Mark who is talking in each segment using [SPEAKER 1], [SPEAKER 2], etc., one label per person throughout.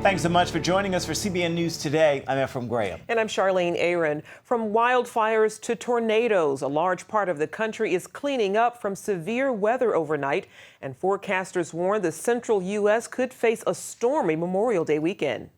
[SPEAKER 1] Thanks so much for joining us for CBN News Today. I'm Ephraim Graham.
[SPEAKER 2] And I'm Charlene Aaron. From wildfires to tornadoes, a large part of the country is cleaning up from severe weather overnight, and forecasters warn the central U.S. could face a stormy Memorial Day weekend.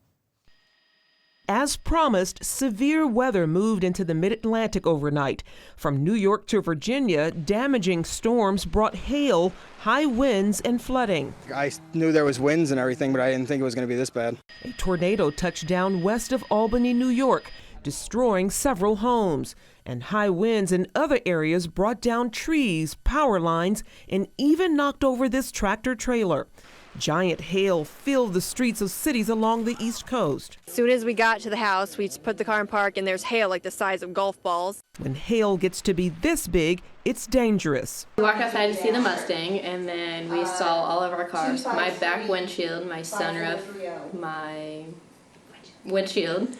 [SPEAKER 2] As promised, severe weather moved into the mid-Atlantic overnight. From New York to Virginia, damaging storms brought hail, high winds, and flooding.
[SPEAKER 3] I knew there was winds and everything, but I didn't think it was going to be this bad.
[SPEAKER 2] A tornado touched down west of Albany, New York, destroying several homes. And high winds in other areas brought down trees, power lines, and even knocked over this tractor trailer. Giant hail filled the streets of cities along the East Coast.
[SPEAKER 4] As soon as we got to the house, we put the car in park, and there's hail like the size of golf balls.
[SPEAKER 2] When hail gets to be this big, it's dangerous.
[SPEAKER 5] We walked outside to see the Mustang, and then we saw all of our cars. My back windshield, my sunroof, my windshield,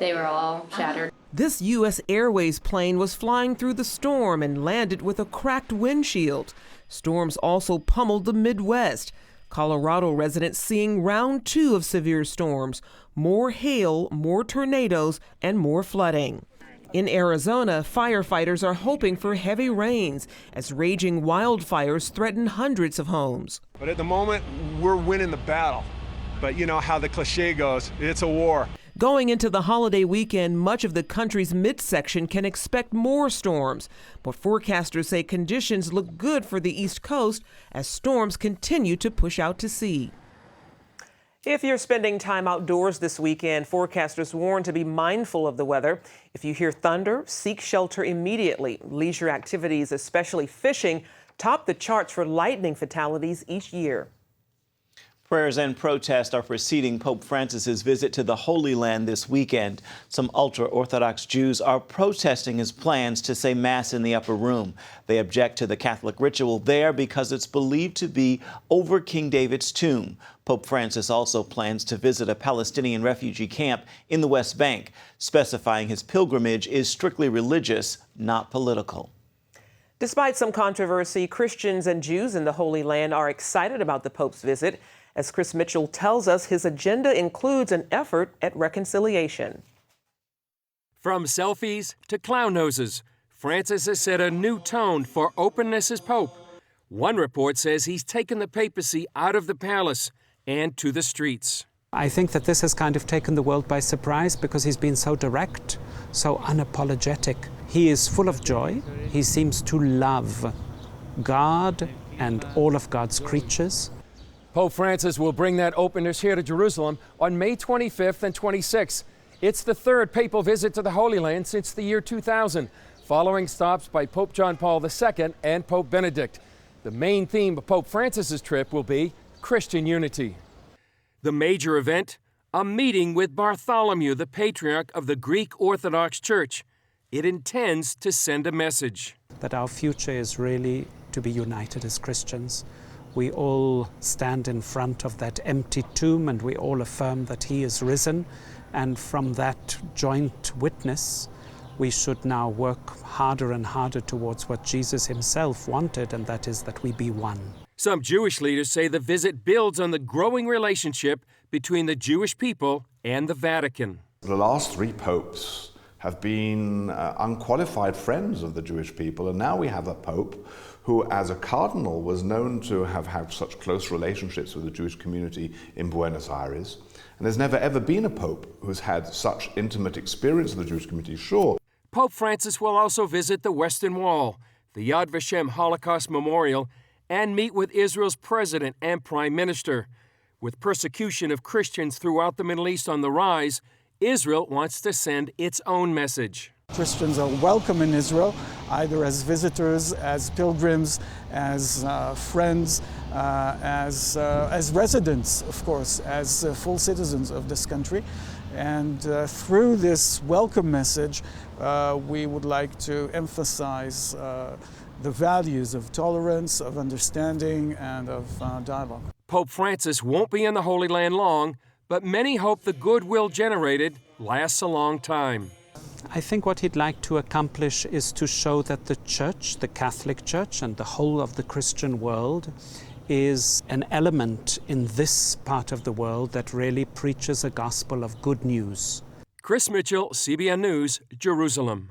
[SPEAKER 5] they were all shattered.
[SPEAKER 2] This U.S. Airways plane was flying through the storm and landed with a cracked windshield. Storms also pummeled the Midwest. Colorado residents seeing round 2 of severe storms, more hail, more tornadoes, and more flooding. In Arizona, firefighters are hoping for heavy rains as raging wildfires threaten hundreds of homes.
[SPEAKER 6] But at the moment, we're winning the battle. But you know how the cliche goes, it's a war.
[SPEAKER 2] Going into the holiday weekend, much of the country's midsection can expect more storms. But forecasters say conditions look good for the East Coast as storms continue to push out to sea. If you're spending time outdoors this weekend, forecasters warn to be mindful of the weather. If you hear thunder, seek shelter immediately. Leisure activities, especially fishing, top the charts for lightning fatalities each year.
[SPEAKER 1] Prayers and protests are preceding Pope Francis's visit to the Holy Land this weekend. Some ultra-Orthodox Jews are protesting his plans to say Mass in the upper room. They object to the Catholic ritual there because it's believed to be over King David's tomb. Pope Francis also plans to visit a Palestinian refugee camp in the West Bank, specifying his pilgrimage is strictly religious, not political.
[SPEAKER 2] Despite some controversy, Christians and Jews in the Holy Land are excited about the Pope's visit. As Chris Mitchell tells us, his agenda includes an effort at reconciliation.
[SPEAKER 7] From selfies to clown noses, Francis has set a new tone for openness as Pope. One report says he's taken the papacy out of the palace and to the streets.
[SPEAKER 8] I think that this has kind of taken the world by surprise because he's been so direct, so unapologetic. He is full of joy. He seems to love God and all of God's creatures.
[SPEAKER 7] Pope Francis will bring that openness here to Jerusalem on May 25th and 26th. It's the third papal visit to the Holy Land since the year 2000, following stops by Pope John Paul II and Pope Benedict. The main theme of Pope Francis's trip will be Christian unity. The major event, a meeting with Bartholomew, the patriarch of the Greek Orthodox Church. It intends to send a message.
[SPEAKER 8] That our future is really to be united as Christians. We all stand in front of that empty tomb and we all affirm that he is risen. And from that joint witness, we should now work harder and harder towards what Jesus himself wanted, and that is that we be one.
[SPEAKER 7] Some Jewish leaders say the visit builds on the growing relationship between the Jewish people and the Vatican.
[SPEAKER 9] The last 3 popes have been unqualified friends of the Jewish people, and now we have a pope who, as a cardinal, was known to have had such close relationships with the Jewish community in Buenos Aires. And there's never ever been a pope who's had such intimate experience with the Jewish community. Sure.
[SPEAKER 7] Pope Francis will also visit the Western Wall, the Yad Vashem Holocaust Memorial, and meet with Israel's president and prime minister. With persecution of Christians throughout the Middle East on the rise, Israel wants to send its own message.
[SPEAKER 10] Christians are welcome in Israel, either as visitors, as pilgrims, as friends, as residents, of course, as full citizens of this country. And through this welcome message, we would like to emphasize the values of tolerance, of understanding, and of dialogue.
[SPEAKER 7] Pope Francis won't be in the Holy Land long, but many hope the goodwill generated lasts a long time.
[SPEAKER 8] I think what he'd like to accomplish is to show that the Church, the Catholic Church, and the whole of the Christian world is an element in this part of the world that really preaches a gospel of good news.
[SPEAKER 7] Chris Mitchell, CBN News, Jerusalem.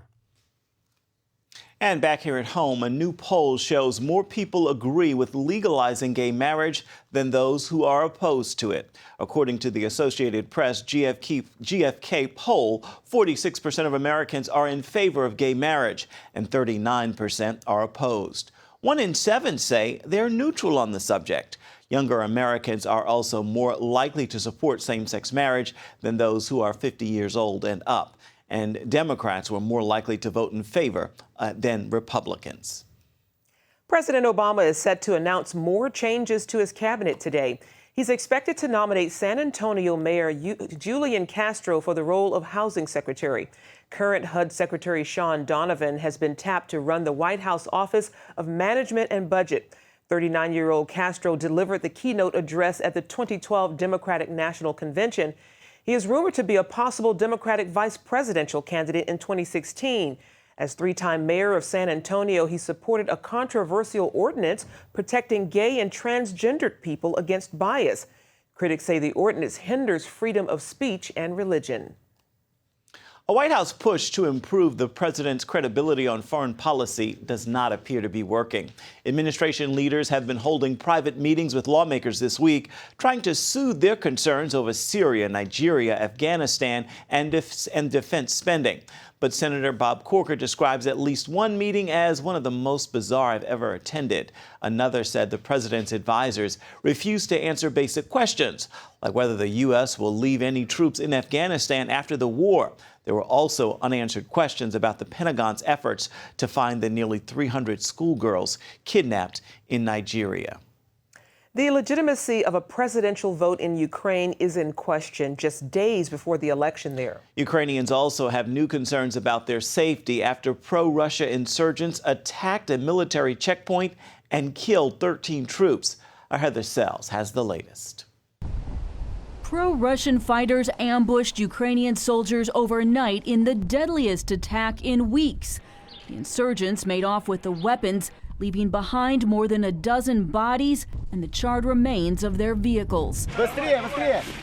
[SPEAKER 1] And back here at home, a new poll shows more people agree with legalizing gay marriage than those who are opposed to it. According to the Associated Press GfK poll, 46% of Americans are in favor of gay marriage and 39% are opposed. 1 in 7 say they're neutral on the subject. Younger Americans are also more likely to support same-sex marriage than those who are 50 years old and up. And Democrats were more likely to vote in favor than Republicans.
[SPEAKER 2] President Obama is set to announce more changes to his cabinet today. He's expected to nominate San Antonio Mayor Julian Castro for the role of housing secretary. Current HUD Secretary Sean Donovan has been tapped to run the White House Office of Management and Budget. 39-year-old Castro delivered the keynote address at the 2012 Democratic National Convention. He is rumored to be a possible Democratic vice presidential candidate in 2016. As three-time mayor of San Antonio, he supported a controversial ordinance protecting gay and transgendered people against bias. Critics say the ordinance hinders freedom of speech and religion.
[SPEAKER 1] A White House push to improve the president's credibility on foreign policy does not appear to be working. Administration leaders have been holding private meetings with lawmakers this week, trying to soothe their concerns over Syria, Nigeria, Afghanistan, and defense spending. But Senator Bob Corker describes at least one meeting as one of the most bizarre I've ever attended. Another said the president's advisors refused to answer basic questions, like whether the U.S. will leave any troops in Afghanistan after the war. There were also unanswered questions about the Pentagon's efforts to find the nearly 300 schoolgirls kidnapped in Nigeria.
[SPEAKER 2] The legitimacy of a presidential vote in Ukraine is in question just days before the election there.
[SPEAKER 1] Ukrainians also have new concerns about their safety after pro-Russia insurgents attacked a military checkpoint and killed 13 troops. Our Heather Sells has the latest.
[SPEAKER 11] Pro-Russian fighters ambushed Ukrainian soldiers overnight in the deadliest attack in weeks. The insurgents made off with the weapons, leaving behind more than a dozen bodies and the charred remains of their vehicles.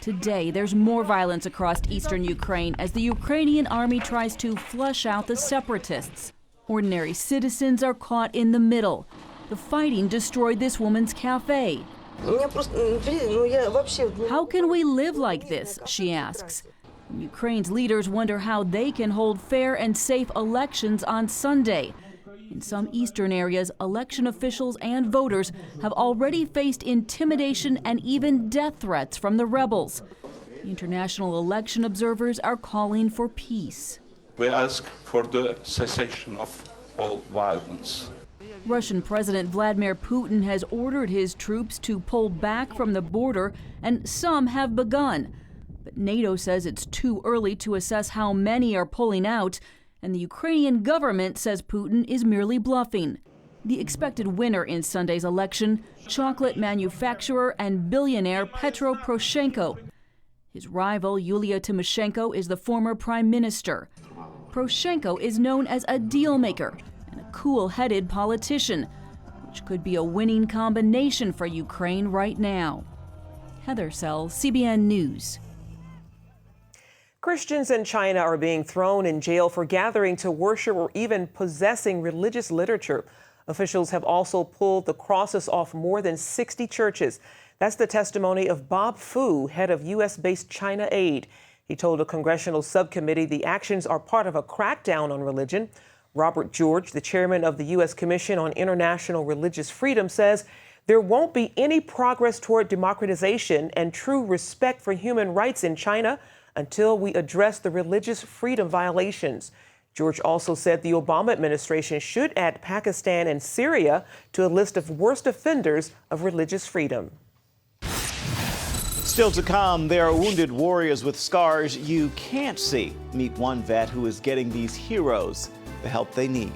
[SPEAKER 11] Today, there's more violence across eastern Ukraine as the Ukrainian army tries to flush out the separatists. Ordinary citizens are caught in the middle. The fighting destroyed this woman's cafe. How can we live like this, she asks. Ukraine's leaders wonder how they can hold fair and safe elections on Sunday. In some eastern areas, election officials and voters have already faced intimidation and even death threats from the rebels. International election observers are calling for peace.
[SPEAKER 12] We ask for the cessation of all violence.
[SPEAKER 11] Russian President Vladimir Putin has ordered his troops to pull back from the border, and some have begun. But NATO says it's too early to assess how many are pulling out, and the Ukrainian government says Putin is merely bluffing. The expected winner in Sunday's election, chocolate manufacturer and billionaire Petro Poroshenko. His rival, Yulia Tymoshenko, is the former prime minister. Poroshenko is known as a deal maker and a cool-headed politician, which could be a winning combination for Ukraine right now. Heather Sells, CBN News.
[SPEAKER 2] Christians in China are being thrown in jail for gathering to worship or even possessing religious literature. Officials have also pulled the crosses off more than 60 churches. That's the testimony of Bob Fu, head of U.S.-based China Aid. He told a congressional subcommittee the actions are part of a crackdown on religion. Robert George, the chairman of the U.S. Commission on International Religious Freedom, says there won't be any progress toward democratization and true respect for human rights in China until we address the religious freedom violations. George also said the Obama administration should add Pakistan and Syria to a list of worst offenders of religious freedom.
[SPEAKER 1] Still to come, there are wounded warriors with scars you can't see. Meet one vet who is getting these heroes the help they need.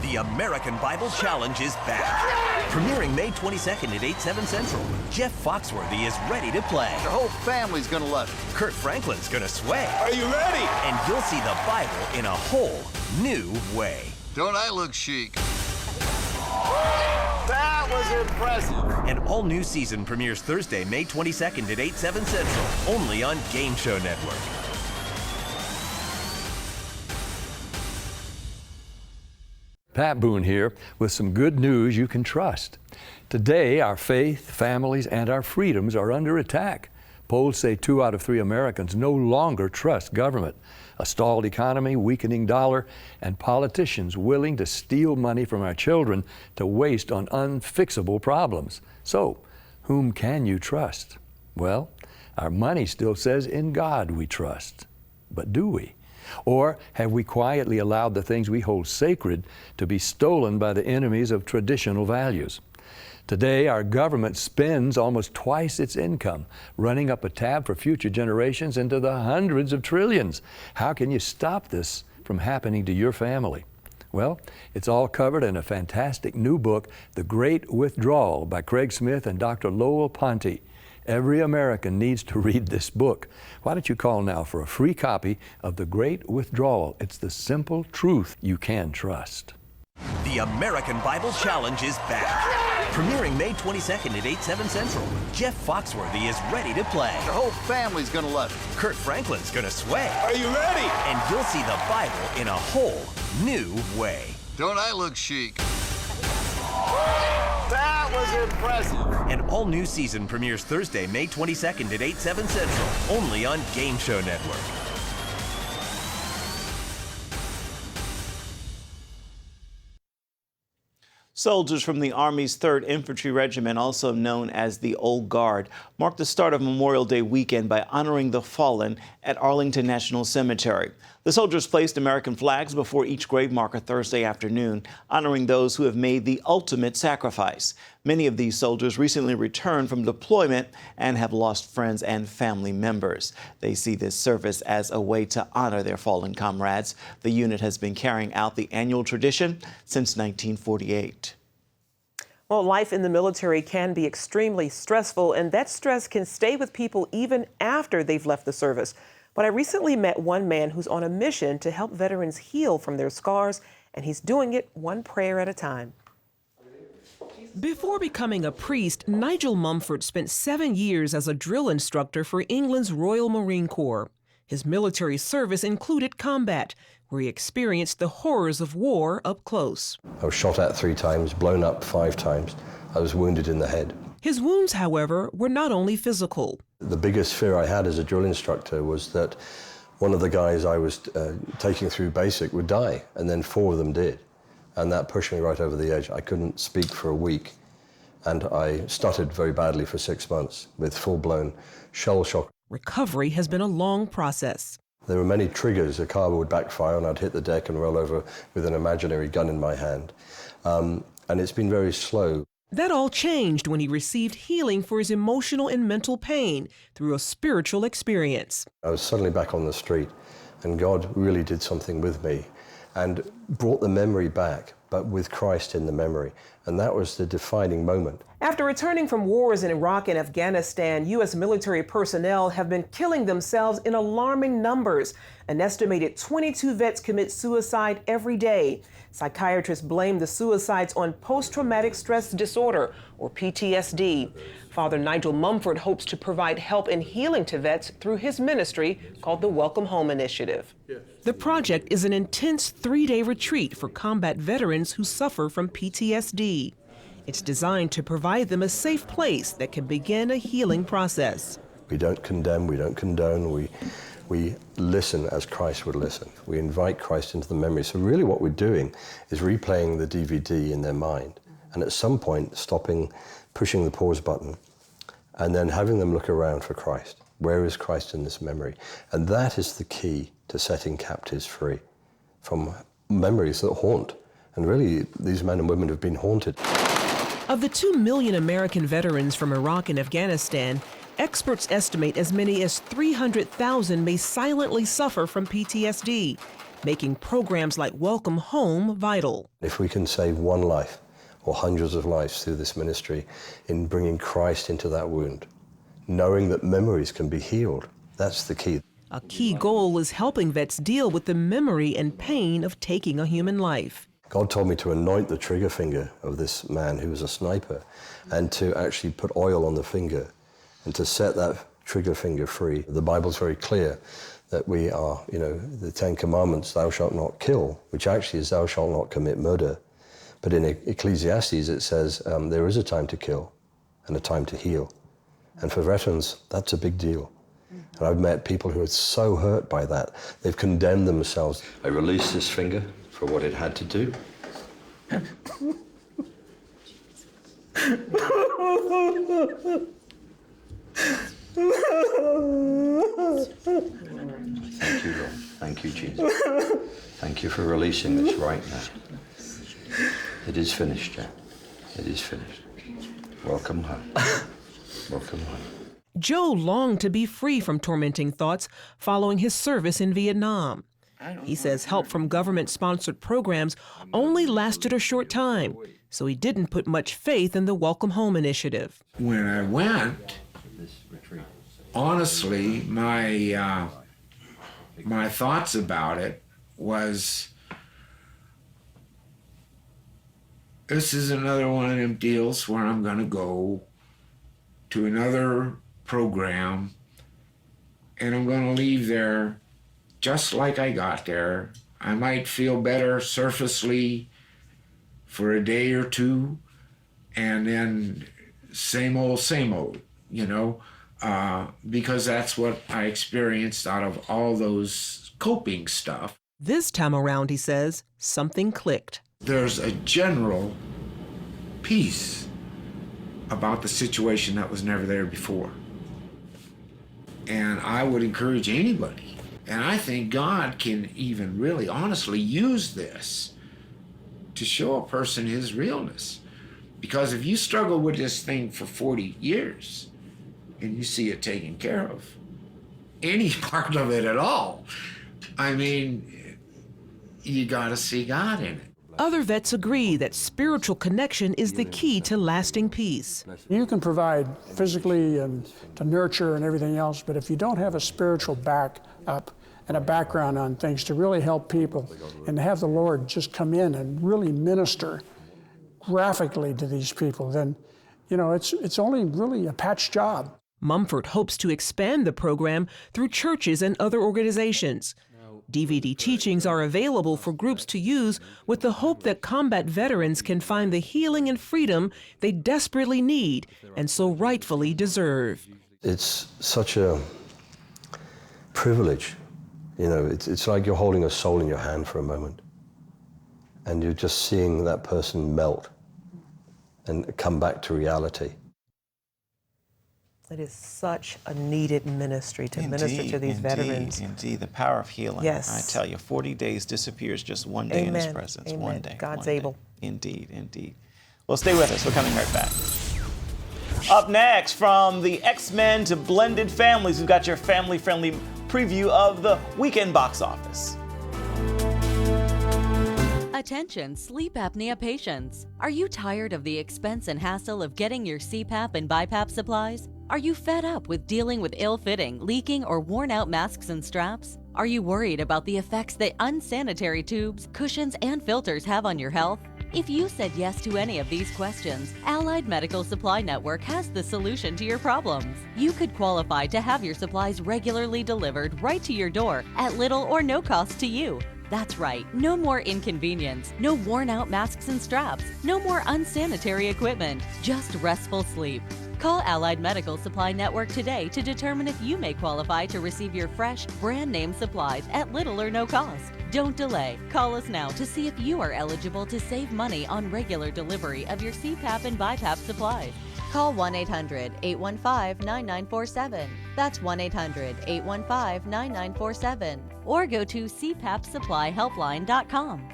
[SPEAKER 13] The American Bible Challenge is back. Premiering May 22nd at 8/7 Central. Jeff Foxworthy is ready to play.
[SPEAKER 14] The whole family's gonna love it.
[SPEAKER 13] Kurt Franklin's gonna sway.
[SPEAKER 14] Are you ready?
[SPEAKER 13] And you'll see the Bible in a whole new way.
[SPEAKER 14] Don't I look chic? That was impressive.
[SPEAKER 13] An all-new season premieres Thursday, May 22nd at 8, 7 Central, only on Game Show Network.
[SPEAKER 15] Pat Boone here with some good news you can trust. Today, our faith, families, and our freedoms are under attack. Polls say 2 out of 3 Americans no longer trust government. A stalled economy, weakening dollar, and politicians willing to steal money from our children to waste on unfixable problems. So, whom can you trust? Well, our money still says in God we trust. But do we? Or have we quietly allowed the things we hold sacred to be stolen by the enemies of traditional values? Today, our government spends almost twice its income, running up a tab for future generations into the hundreds of trillions. How can you stop this from happening to your family? Well, it's all covered in a fantastic new book, The Great Withdrawal by Craig Smith and Dr. Lowell Ponte. Every American needs to read this book. Why don't you call now for a free copy of The Great Withdrawal? It's the simple truth you can trust.
[SPEAKER 13] The American Bible Challenge is back. Premiering May 22nd at 8, 7 Central. Jeff Foxworthy is ready to play.
[SPEAKER 14] The whole family's gonna love it.
[SPEAKER 13] Kurt Franklin's gonna sway.
[SPEAKER 14] Are you ready?
[SPEAKER 13] And you'll see the Bible in a whole new way.
[SPEAKER 14] Don't I look chic? That was impressive.
[SPEAKER 13] An all-new season premieres Thursday, May 22nd at 8, 7 Central, only on Game Show Network.
[SPEAKER 1] Soldiers from the Army's 3rd Infantry Regiment, also known as the Old Guard, marked the start of Memorial Day weekend by honoring the fallen at Arlington National Cemetery. The soldiers placed American flags before each grave marker Thursday afternoon, honoring those who have made the ultimate sacrifice. Many of these soldiers recently returned from deployment and have lost friends and family members. They see this service as a way to honor their fallen comrades. The unit has been carrying out the annual tradition since 1948.
[SPEAKER 2] Well, life in the military can be extremely stressful, and that stress can stay with people even after they've left the service. But I recently met one man who's on a mission to help veterans heal from their scars, and he's doing it one prayer at a time. Before becoming a priest, Nigel Mumford spent 7 years as a drill instructor for England's Royal Marine Corps. His military service included combat, where he experienced the horrors of war up close.
[SPEAKER 16] I was shot at 3 times, blown up 5 times. I was wounded in the head.
[SPEAKER 2] His wounds, however, were not only physical.
[SPEAKER 16] The biggest fear I had as a drill instructor was that one of the guys I was taking through basic would die, and then 4 of them did. And that pushed me right over the edge. I couldn't speak for a week, and I stuttered very badly for 6 months with full-blown shell shock.
[SPEAKER 2] Recovery has been a long process.
[SPEAKER 16] There were many triggers. A car would backfire and I'd hit the deck and roll over with an imaginary gun in my hand. And it's been very slow.
[SPEAKER 2] That all changed when he received healing for his emotional and mental pain through a spiritual experience.
[SPEAKER 16] I was suddenly back on the street, and God really did something with me and brought the memory back, but with Christ in the memory. And that was the defining moment.
[SPEAKER 2] After returning from wars in Iraq and Afghanistan, U.S. military personnel have been killing themselves in alarming numbers. An estimated 22 vets commit suicide every day. Psychiatrists blame the suicides on post-traumatic stress disorder, or PTSD. Father Nigel Mumford hopes to provide help and healing to vets through his ministry called the Welcome Home Initiative. The project is an intense 3-day retreat for combat veterans who suffer from PTSD. It's designed to provide them a safe place that can begin a healing process.
[SPEAKER 16] We don't condemn, we don't condone, we listen as Christ would listen. We invite Christ into the memory. So really what we're doing is replaying the DVD in their mind, and at some point stopping, pushing the pause button, and then having them look around for Christ. Where is Christ in this memory? And that is the key to setting captives free from memories that haunt. And really, these men and women have been haunted.
[SPEAKER 2] Of the 2 million American veterans from Iraq and Afghanistan, experts estimate as many as 300,000 may silently suffer from PTSD, making programs like Welcome Home vital.
[SPEAKER 16] If we can save one life or hundreds of lives through this ministry in bringing Christ into that wound, knowing that memories can be healed, that's the key.
[SPEAKER 2] A key goal is helping vets deal with the memory and pain of taking a human life.
[SPEAKER 16] God told me to anoint the trigger finger of this man who was a sniper and to actually put oil on the finger and to set that trigger finger free. The Bible's very clear that we are, the 10 Commandments, thou shalt not kill, which actually is thou shalt not commit murder. But in Ecclesiastes it says there is a time to kill and a time to heal. And for veterans, that's a big deal. And I've met people who are so hurt by that, they've condemned themselves. I released this finger for what it had to do. Thank you, Lord. Thank you, Jesus. Thank you for releasing this right now. It is finished, Jack. It is finished. Welcome home. Welcome home.
[SPEAKER 2] Joe longed to be free from tormenting thoughts following his service in Vietnam. He says help from government-sponsored programs only lasted a short time, so he didn't put much faith in the Welcome Home initiative.
[SPEAKER 17] When I went, honestly, my thoughts about it was, this is another one of them deals where I'm going to go to another program and I'm going to leave there just like I got there. I might feel better surfacely for a day or two, and then same old, because that's what I experienced out of all those coping stuff.
[SPEAKER 2] This time around, he says, something clicked.
[SPEAKER 17] There's a general peace about the situation that was never there before. And I would encourage anybody, and I think God can even really honestly use this to show a person his realness. Because if you struggle with this thing for 40 years and you see it taken care of, any part of it at all, I mean, you gotta see God in it.
[SPEAKER 2] Other vets agree that spiritual connection is the key to lasting peace.
[SPEAKER 10] You can provide physically and to nurture and everything else, but if you don't have a spiritual backup and a background on things to really help people and to have the Lord just come in and really minister graphically to these people, then, it's only really a patch job.
[SPEAKER 2] Mumford hopes to expand the program through churches and other organizations. DVD teachings are available for groups to use with the hope that combat veterans can find the healing and freedom they desperately need and so rightfully deserve.
[SPEAKER 16] It's such a privilege. It's like you're holding a soul in your hand for a moment and you're just seeing that person melt and come back to reality.
[SPEAKER 18] It is such a needed ministry to minister to these veterans.
[SPEAKER 1] Indeed, the power of healing.
[SPEAKER 18] Yes.
[SPEAKER 1] I tell you, 40 days disappears just one day in His presence.
[SPEAKER 18] Amen.
[SPEAKER 1] One day.
[SPEAKER 18] God's
[SPEAKER 1] one
[SPEAKER 18] able.
[SPEAKER 1] Day. Indeed, indeed. Well, stay with us. We're coming right back. Up next, from the X-Men to blended families, we've got your family-friendly preview of the weekend box office.
[SPEAKER 19] Attention sleep apnea patients. Are you tired of the expense and hassle of getting your CPAP and BiPAP supplies? Are you fed up with dealing with ill-fitting, leaking, or worn-out masks and straps? Are you worried about the effects that unsanitary tubes, cushions, and filters have on your health? If you said yes to any of these questions, Allied Medical Supply Network has the solution to your problems. You could qualify to have your supplies regularly delivered right to your door at little or no cost to you. That's right, no more inconvenience, no worn-out masks and straps, no more unsanitary equipment, just restful sleep. Call Allied Medical Supply Network today to determine if you may qualify to receive your fresh, brand-name supplies at little or no cost. Don't delay. Call us now to see if you are eligible to save money on regular delivery of your CPAP and BiPAP supplies. Call 1-800-815-9947. That's 1-800-815-9947. Or go to cpapsupplyhelpline.com.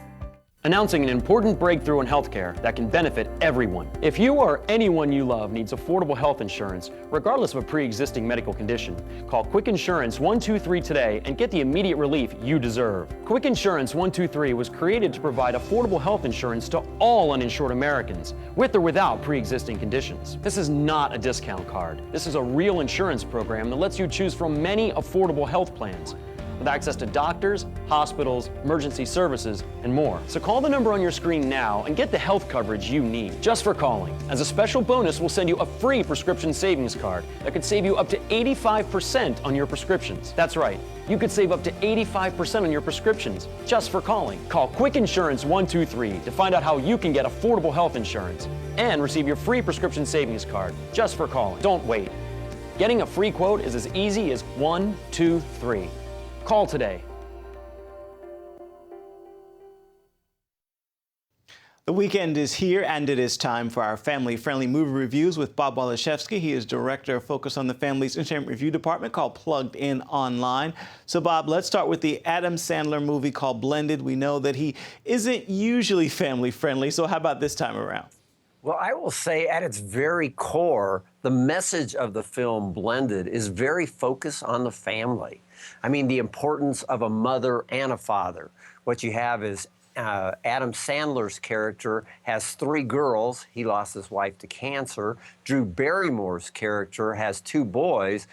[SPEAKER 20] Announcing an important breakthrough in healthcare that can benefit everyone. If you or anyone you love needs affordable health insurance, regardless of a pre-existing medical condition, call Quick Insurance 123 today and get the immediate relief you deserve. Quick Insurance 123 was created to provide affordable health insurance to all uninsured Americans, with or without pre-existing conditions. This is not a discount card. This is a real insurance program that lets you choose from many affordable health plans. with access to doctors, hospitals, emergency services, and more. So call the number on your screen now and get the health coverage you need just for calling. As a special bonus, we'll send you a free prescription savings card that could save you up to 85% on your prescriptions. That's right. You could save up to 85% on your prescriptions just for calling. Call Quick Insurance 123 to find out how you can get affordable health insurance and receive your free prescription savings card just for calling. Don't wait. Getting a free quote is as easy as 1, 2, 3. Call today.
[SPEAKER 1] The weekend is here, and it is time for our family-friendly movie reviews with Bob Waliszewski. He is director of Focus on the Family's entertainment review department called Plugged In Online. So, Bob, let's start with the Adam Sandler movie called Blended. We know that he isn't usually family-friendly, so how about this time around?
[SPEAKER 21] Well, I will say at its very core, the message of the film Blended is very focused on the family. I mean, the importance of a mother and a father. What you have is Adam Sandler's character has 3 girls. He lost his wife to cancer. Drew Barrymore's character has 2 boys.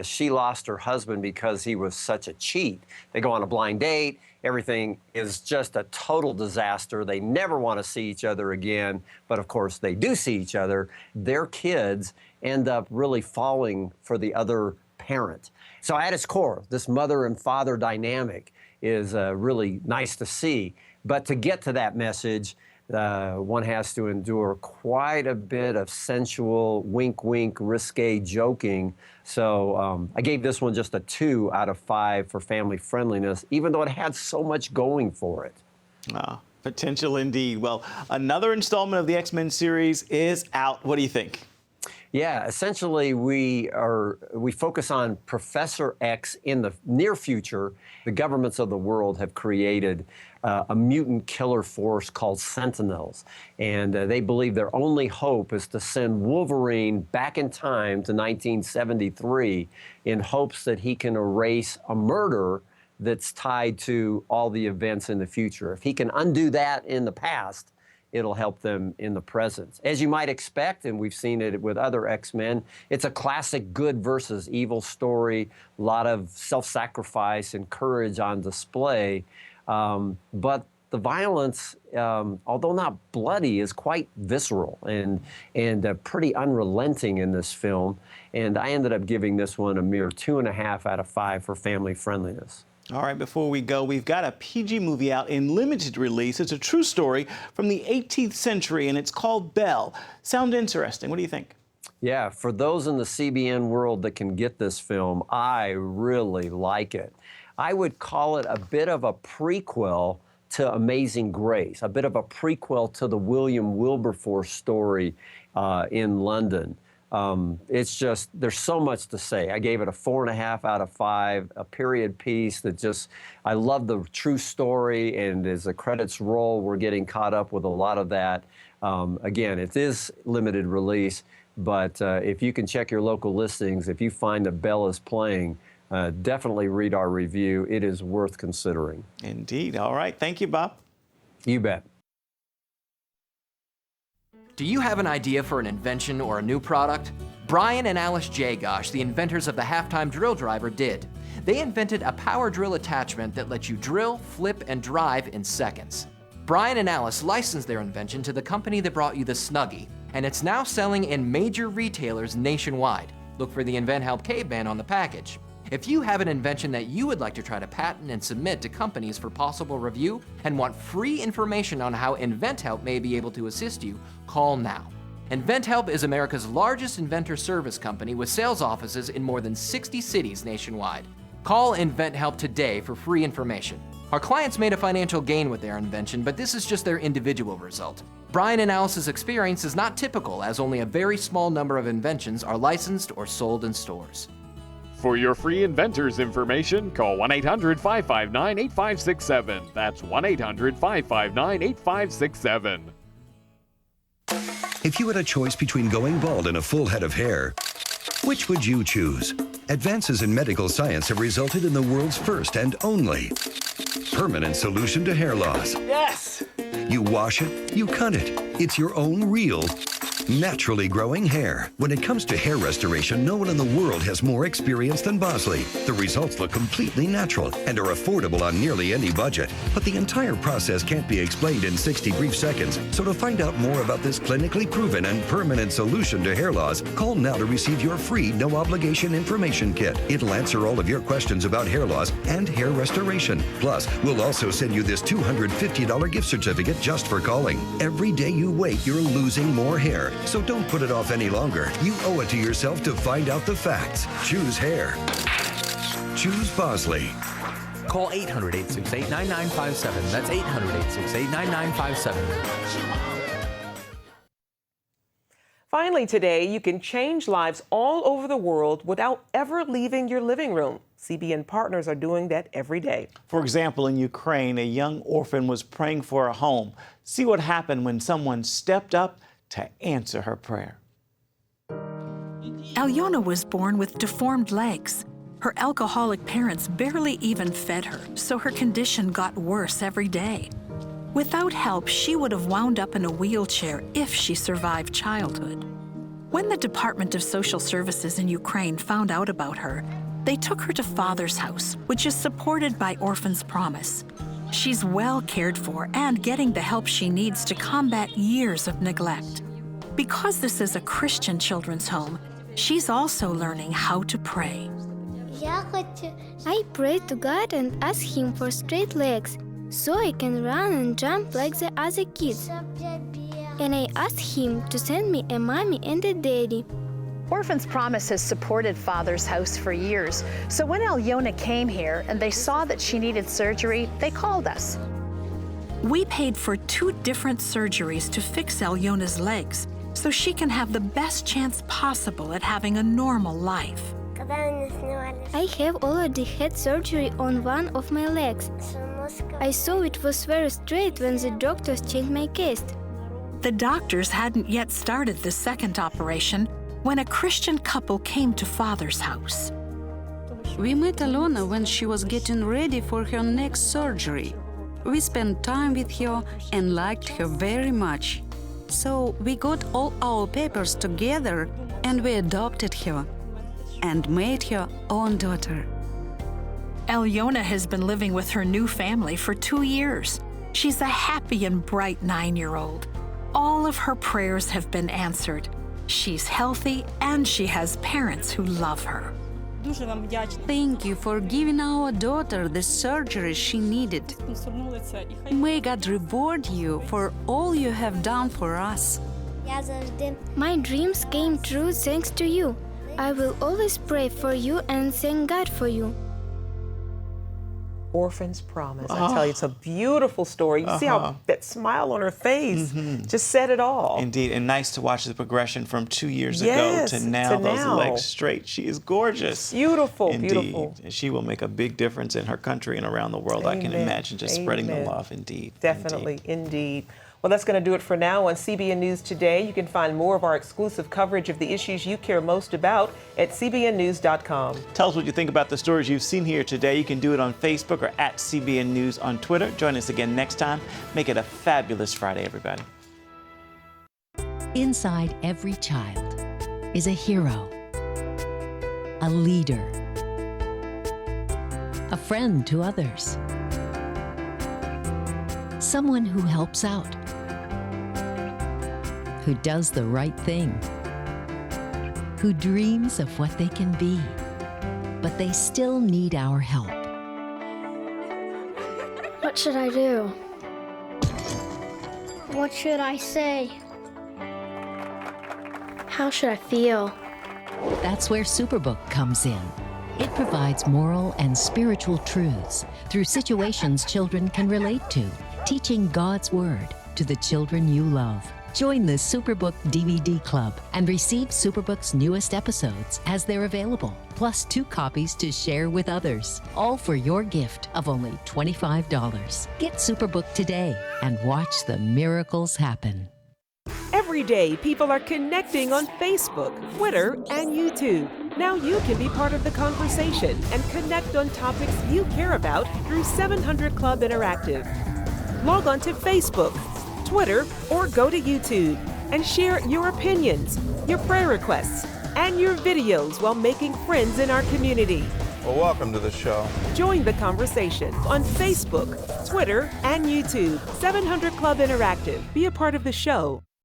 [SPEAKER 21] She lost her husband because he was such a cheat. They go on a blind date. Everything is just a total disaster. They never want to see each other again. But of course, they do see each other. Their kids end up really falling for the other parent. So at its core, this mother and father dynamic is really nice to see. But to get to that message, one has to endure quite a bit of sensual, wink-wink, risque joking. So I gave this one just a 2 out of 5 for family friendliness, even though it had so much going for it.
[SPEAKER 1] Potential indeed. Well, another installment of the X-Men series is out. What do you think?
[SPEAKER 21] Yeah, essentially we focus on Professor X in the near future. The governments of the world have created a mutant killer force called Sentinels, and they believe their only hope is to send Wolverine back in time to 1973 in hopes that he can erase a murder that's tied to all the events in the future. If he can undo that in the past, it'll help them in the present. As you might expect, and we've seen it with other X-Men, it's a classic good versus evil story, a lot of self-sacrifice and courage on display. But the violence, although not bloody, is quite visceral and pretty unrelenting in this film. And I ended up giving this one a mere 2.5 out of 5 for family friendliness.
[SPEAKER 1] All right, before we go, we've got a PG movie out in limited release. It's a true story from the 18th century, and it's called Belle. Sound interesting. What do you think?
[SPEAKER 21] Yeah, for those in the CBN world that can get this film, I really like it. I would call it a bit of a prequel to Amazing Grace, a bit of a prequel to the William Wilberforce story in London. It's just, there's so much to say. I gave it a 4.5 out of 5, a period piece that just, I love the true story, and as the credits roll, we're getting caught up with a lot of that. Again, it is limited release, but if you can check your local listings, if you find that Belle is playing, definitely read our review. It is worth considering.
[SPEAKER 1] Indeed. All right. Thank you, Bob.
[SPEAKER 21] You bet.
[SPEAKER 22] Do you have an idea for an invention or a new product? Brian and Alice Jagosh, the inventors of the halftime drill driver, did. They invented a power drill attachment that lets you drill, flip, and drive in seconds. Brian and Alice licensed their invention to the company that brought you the Snuggie, and it's now selling in major retailers nationwide. Look for the Invent Help Caveman on the package. If you have an invention that you would like to try to patent and submit to companies for possible review and want free information on how InventHelp may be able to assist you, call now. InventHelp is America's largest inventor service company with sales offices in more than 60 cities nationwide. Call InventHelp today for free information. Our clients made a financial gain with their invention, but this is just their individual result. Brian and Alice's experience is not typical, as only a very small number of inventions are licensed or sold in stores.
[SPEAKER 23] For your free inventors information, call 1-800-559-8567. That's 1-800-559-8567.
[SPEAKER 24] If you had a choice between going bald and a full head of hair, which would you choose? Advances in medical science have resulted in the world's first and only permanent solution to hair loss.
[SPEAKER 14] Yes!
[SPEAKER 24] You wash it, you cut it. It's your own real naturally growing hair. When it comes to hair restoration, no one in the world has more experience than Bosley. The results look completely natural and are affordable on nearly any budget. But the entire process can't be explained in 60 brief seconds. So to find out more about this clinically proven and permanent solution to hair loss, call now to receive your free no-obligation information kit. It'll answer all of your questions about hair loss and hair restoration. Plus, we'll also send you this $250 gift certificate just for calling. Every day you wait, you're losing more hair. So don't put it off any longer. You owe it to yourself to find out the facts. Choose hair. Choose Bosley.
[SPEAKER 3] Call 800-868-9957. That's 800-868-9957.
[SPEAKER 2] Finally today, you can change lives all over the world without ever leaving your living room. CBN partners are doing that every day.
[SPEAKER 1] For example, in Ukraine, a young orphan was praying for a home. See what happened when someone stepped up to answer her prayer.
[SPEAKER 4] Alyona was born with deformed legs. Her alcoholic parents barely even fed her, so her condition got worse every day. Without help, she would have wound up in a wheelchair if she survived childhood. When the Department of Social Services in Ukraine found out about her, they took her to Father's House, which is supported by Orphans Promise. She's well cared for and getting the help she needs to combat years of neglect. Because this is a Christian children's home, she's also learning how to pray.
[SPEAKER 5] I pray to God and ask Him for straight legs, so I can run and jump like the other kids. And I ask Him to send me a mommy and a daddy.
[SPEAKER 6] Orphans Promise has supported Father's House for years, so when Alyona came here and they saw that she needed surgery, they called us.
[SPEAKER 4] We paid for 2 different surgeries to fix Alyona's legs, so she can have the best chance possible at having a normal life.
[SPEAKER 5] I have already had surgery on one of my legs. I saw it was very straight when the doctors changed my cast.
[SPEAKER 4] The doctors hadn't yet started the second operation when a Christian couple came to Father's House.
[SPEAKER 25] We met Alyona when she was getting ready for her next surgery. We spent time with her and liked her very much. So we got all our papers together and we adopted her and made her own daughter.
[SPEAKER 4] Alyona has been living with her new family for 2 years. She's a happy and bright 9-year-old. All of her prayers have been answered. She's healthy and she has parents who love her.
[SPEAKER 25] Thank you for giving our daughter the surgery she needed. May God reward you for all you have done for us.
[SPEAKER 5] My dreams came true thanks to you. I will always pray for you and thank God for you.
[SPEAKER 2] Orphans Promise. I tell you, it's a beautiful story. You see how that smile on her face just said it all.
[SPEAKER 1] Indeed, and nice to watch the progression from 2 years ago to now. Those legs straight. She is gorgeous.
[SPEAKER 2] Beautiful,
[SPEAKER 1] Indeed.
[SPEAKER 2] beautiful.
[SPEAKER 1] And she will make a big difference in her country and around the world.
[SPEAKER 2] Amen.
[SPEAKER 1] I can imagine just spreading the love. Indeed.
[SPEAKER 2] Definitely, indeed. Well, that's going to do it for now on CBN News Today. You can find more of our exclusive coverage of the issues you care most about at cbnnews.com.
[SPEAKER 1] Tell us what you think about the stories you've seen here today. You can do it on Facebook or at CBN News on Twitter. Join us again next time. Make it a fabulous Friday, everybody.
[SPEAKER 26] Inside every child is a hero, a leader, a friend to others, someone who helps out, who does the right thing, who dreams of what they can be, but they still need our help.
[SPEAKER 5] What should I do? What should I say? How should I feel?
[SPEAKER 26] That's where Superbook comes in. It provides moral and spiritual truths through situations children can relate to, teaching God's Word to the children you love. Join the Superbook DVD Club and receive Superbook's newest episodes as they're available, plus 2 copies to share with others, all for your gift of only $25. Get Superbook today and watch the miracles happen.
[SPEAKER 2] Every day, people are connecting on Facebook, Twitter, and YouTube. Now you can be part of the conversation and connect on topics you care about through 700 Club Interactive. Log on to Facebook, Twitter, or go to YouTube and share your opinions, your prayer requests, and your videos while making friends in our community.
[SPEAKER 7] Well, welcome to the show.
[SPEAKER 2] Join the conversation on Facebook, Twitter, and YouTube. 700 Club Interactive. Be a part of the show.